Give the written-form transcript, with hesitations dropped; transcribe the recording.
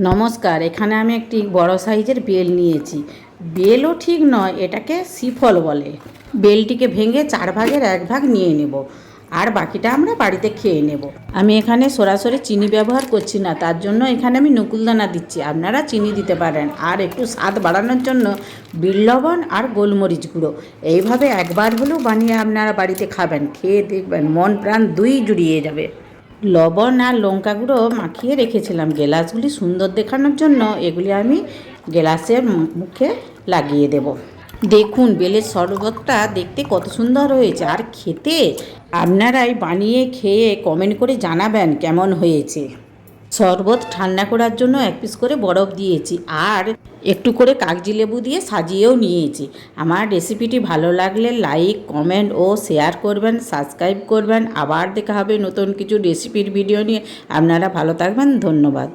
নমস্কার। এখানে আমি একটি বড় সাইজের বেল নিয়েছি। বেলও ঠিক নয়, এটাকে শিফল বলে। বেলটিকে ভেঙে 4 ভাগের 1 ভাগ নিয়ে নেব, আর বাকিটা আমরা বাড়িতে খেয়ে নেব। আমি এখানে সরাসরি চিনি ব্যবহার করছি না, তার জন্য এখানে আমি নকুলদানা দিচ্ছি। আপনারা চিনি দিতে পারেন, আর একটু স্বাদ বাড়ানোর জন্য বিট লবণ আর গোলমরিচ গুঁড়ো এইভাবে একবার হলেও বানিয়ে আপনারা বাড়িতে খাবেন। খেয়ে দেখবেন মন প্রাণ দুই জুড়িয়ে যাবে। লবণ আর লঙ্কা গুঁড়ো মাখিয়ে রেখেছিলাম গ্লাসগুলি সুন্দর দেখানোর জন্য। এগুলি আমি গ্লাসের মুখে লাগিয়ে দেব। দেখুন বেলের শরবতটা দেখতে কত সুন্দর হয়েছে, আর খেতে আপনারাই বানিয়ে খেয়ে কমেন্ট করে জানাবেন কেমন হয়েছে। শরবত ঠান্ডা করার জন্য 1 পিস করে বরফ দিয়েছি, আর একটু করে কাগজি লেবু দিয়ে সাজিয়েও নিয়েছি। আমার রেসিপিটি ভালো লাগলে লাইক, কমেন্ট ও শেয়ার করবেন, সাবস্ক্রাইব করবেন। আবার দেখা হবে নতুন কিছু রেসিপির ভিডিও নিয়ে। আপনারা ভালো থাকবেন, ধন্যবাদ।